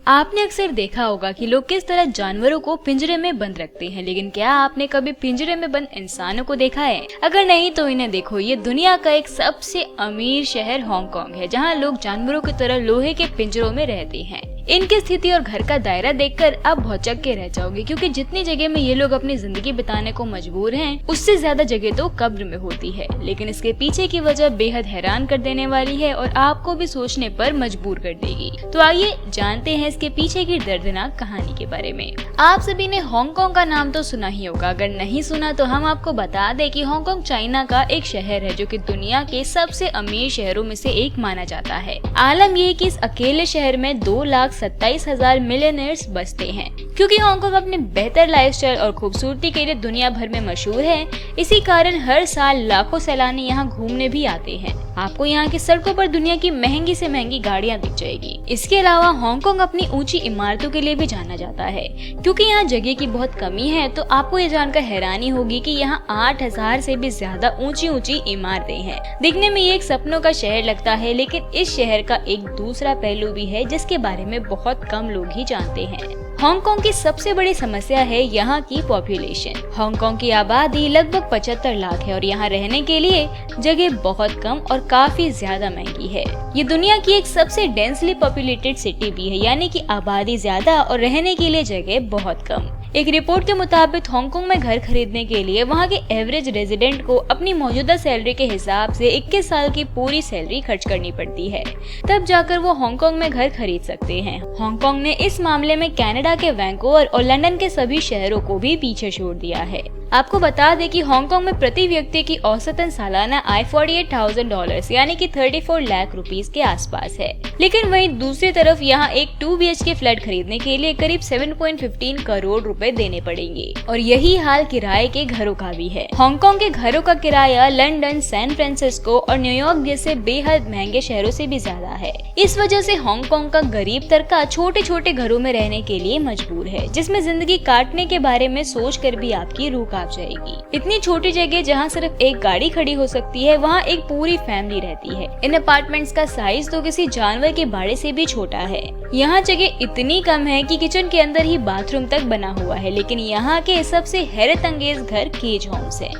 आपने अक्सर देखा होगा कि लोग किस तरह जानवरों को पिंजरे में बंद रखते हैं, लेकिन क्या आपने कभी पिंजरे में बंद इंसानों को देखा है? अगर नहीं तो इन्हें देखो, ये दुनिया का एक सबसे अमीर शहर हांगकांग है, जहां लोग जानवरों की तरह लोहे के पिंजरों में रहते हैं। इनकी स्थिति और घर का दायरा देखकर आप भौचक के रह जाओगे, क्योंकि जितनी जगह में ये लोग अपनी जिंदगी बिताने को मजबूर हैं, उससे ज्यादा जगह तो कब्र में होती है। लेकिन इसके पीछे की वजह बेहद हैरान कर देने वाली है और आपको भी सोचने पर मजबूर कर देगी। तो आइए जानते हैं इसके पीछे की दर्दनाक कहानी के बारे में। आप सभी ने हांगकांग का नाम तो सुना ही होगा, अगर नहीं सुना तो हम आपको बता दें कि हांगकांग चाइना का एक शहर है, जो कि दुनिया के सबसे अमीर शहरों में से एक माना जाता है। आलम ये है कि इस अकेले शहर में 2,27,000 मिलियनर्स बसते हैं। क्योंकि हांगकांग अपने बेहतर लाइफस्टाइल और खूबसूरती के लिए दुनिया भर में मशहूर है, इसी कारण हर साल लाखों सैलानी यहाँ घूमने भी आते हैं। आपको यहाँ की सड़कों पर दुनिया की महंगी से महंगी गाड़ियाँ दिख जाएगी। इसके अलावा हांगकांग अपनी ऊंची इमारतों के लिए भी जाना जाता है। क्योंकि यहाँ जगह की बहुत कमी है, तो आपको ये जानकर हैरानी होगी कि यहाँ 8,000 से भी ज्यादा ऊंची ऊंची इमारतें हैं। दिखने में ये एक सपनों का शहर लगता है, लेकिन इस शहर का एक दूसरा पहलू भी है, जिसके बारे में बहुत कम लोग ही जानते हैं। हांगकांग की सबसे बड़ी समस्या है यहाँ की पॉपुलेशन। हांगकांग की आबादी लगभग 75 लाख है और यहाँ रहने के लिए जगह बहुत कम और काफी ज्यादा महंगी है। ये दुनिया की एक सबसे डेंसली पॉपुलेटेड सिटी भी है, यानी कि आबादी ज्यादा और रहने के लिए जगह बहुत कम। एक रिपोर्ट के मुताबिक हांगकांग में घर खरीदने के लिए वहां के एवरेज रेजिडेंट को अपनी मौजूदा सैलरी के हिसाब से 21 साल की पूरी सैलरी खर्च करनी पड़ती है, तब जाकर वो हांगकांग में घर खरीद सकते हैं। हांगकांग ने इस मामले में कनाडा के वैंकूवर और लंदन के सभी शहरों को भी पीछे छोड़ दिया है। आपको बता दें कि हांगकांग में प्रति व्यक्ति की औसतन सालाना आय $48,000 यानी कि 34 लाख रुपीस के आसपास है। लेकिन वहीं दूसरी तरफ यहाँ एक 2 BHK फ्लैट खरीदने के लिए करीब 7.15 करोड़ रुपए देने पड़ेंगे। और यही हाल किराए के घरों का भी है। हांगकांग के घरों का किराया लंदन, सैन फ्रांसिस्को और न्यूयॉर्क जैसे बेहद महंगे शहरों से भी ज्यादा है। इस वजह से हांगकांग का गरीब तबका छोटे छोटे घरों में रहने के लिए मजबूर है, जिसमें जिंदगी काटने के बारे में सोच कर भी आपकी रूह कांप जाएगी। इतनी छोटी जगह जहाँ सिर्फ एक गाड़ी खड़ी हो सकती है, वहाँ एक पूरी फैमिली रहती है। इन अपार्टमेंट्स का साइज तो किसी जानवर के बाड़े से भी छोटा है। यहाँ जगह इतनी कम है कि किचन के अंदर ही बाथरूम तक बना हुआ है। लेकिन यहाँ के सबसे हैरत अंगेज घर केज होम्स है,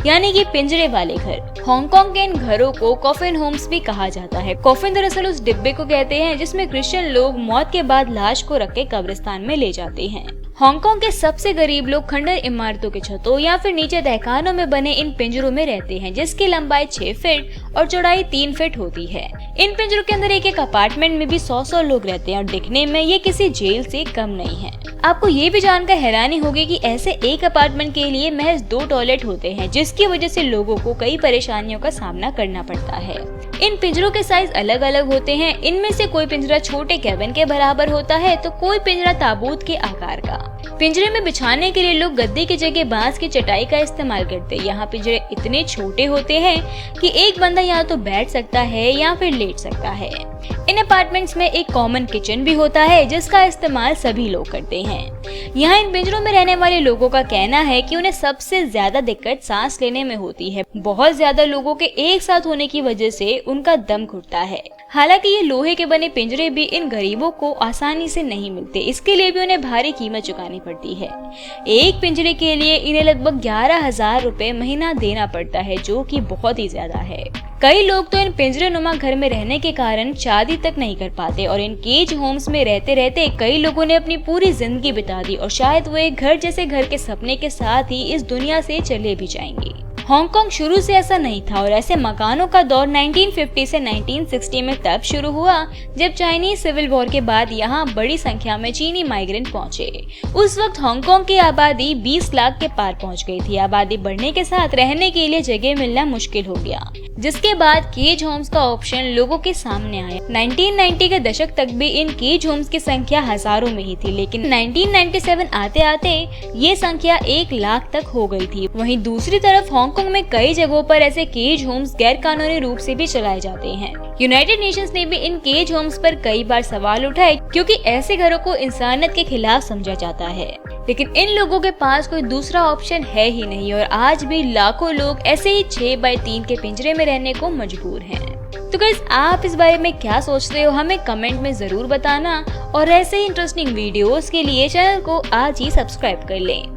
यानी कि पिंजरे वाले घर। हांगकांग के इन घरों को कॉफिन होम्स भी कहा जाता है। कॉफिन दरअसल उस डिब्बे को कहते हैं जिसमें क्रिश्चियन लोग मौत के बाद लाश को रख के कब्रिस्तान में ले जाते हैं। हांगकांग के सबसे गरीब लोग खंडर इमारतों के छतों या फिर नीचे तहखानों में बने इन पिंजरों में रहते हैं, जिसकी लंबाई 6 फीट और चौड़ाई 3 फीट होती है। इन पिंजरों के अंदर एक एक अपार्टमेंट में भी 100 लोग रहते हैं और दिखने में ये किसी जेल से कम नहीं है। आपको ये भी जानकर हैरानी होगी कि ऐसे एक अपार्टमेंट के लिए महज 2 टॉयलेट होते हैं, जिसकी वजह से लोगों को कई परेशानियों का सामना करना पड़ता है। इन पिंजरों के साइज अलग अलग होते हैं। इनमें से कोई पिंजरा छोटे कैबिन के बराबर होता है, तो कोई पिंजरा ताबूत के आकार का। पिंजरे में बिछाने के लिए लोग गद्दे की जगह बांस की चटाई का इस्तेमाल करते हैं। यहाँ पिंजरे इतने छोटे होते हैं कि एक बंदा या तो बैठ सकता है या फिर लेट सकता है। इन अपार्टमेंट्स में एक कॉमन किचन भी होता है, जिसका इस्तेमाल सभी लोग करते हैं। यहाँ इन पिंजरों में रहने वाले लोगों का कहना है कि उन्हें सबसे ज्यादा दिक्कत सांस लेने में होती है। बहुत ज्यादा लोगों के एक साथ होने की वजह से उनका दम घुटता है। हालांकि ये लोहे के बने पिंजरे भी इन गरीबों को आसानी से नहीं मिलते, इसके लिए भी उन्हें भारी कीमत चुकानी पड़ती है। एक पिंजरे के लिए इन्हें लगभग 11,000 रुपए महीना देना पड़ता है, जो कि बहुत ही ज्यादा है। कई लोग तो इन पिंजरे नुमा घर में रहने के कारण शादी तक नहीं कर पाते और इन केज होम्स में रहते रहते कई लोगों ने अपनी पूरी जिंदगी बिता दी और शायद वो एक घर जैसे घर के सपने के साथ ही इस दुनिया से चले भी जाएंगे। हांगकांग शुरू से ऐसा नहीं था और ऐसे मकानों का दौर 1950 से 1960 में तब शुरू हुआ जब चाइनीज सिविल वॉर के बाद यहाँ बड़ी संख्या में चीनी माइग्रेंट पहुँचे। उस वक्त हांगकांग की आबादी 20 लाख के पार पहुँच गई थी। आबादी बढ़ने के साथ रहने के लिए जगह मिलना मुश्किल हो गया, जिसके बाद केज होम्स का ऑप्शन लोगों के सामने आया। 1990 के दशक तक भी इन केज होम्स की संख्या हजारों में ही थी, लेकिन 1997 आते आते ये संख्या 1 लाख तक हो गई थी। वहीं दूसरी तरफ हांगकांग में कई जगहों पर ऐसे केज होम्स गैर कानूनी रूप से भी चलाए जाते हैं। यूनाइटेड नेशंस ने भी इन केज होम्स पर कई बार सवाल उठाए, क्योंकि ऐसे घरों को इंसानियत के खिलाफ समझा जाता है। लेकिन इन लोगों के पास कोई दूसरा ऑप्शन है ही नहीं और आज भी लाखों लोग ऐसे ही 6x3 के पिंजरे में रहने को मजबूर हैं। तो गाइस आप इस बारे में क्या सोचते हो हमें कमेंट में जरूर बताना और ऐसे ही इंटरेस्टिंग वीडियोस के लिए चैनल को आज ही सब्सक्राइब कर लें।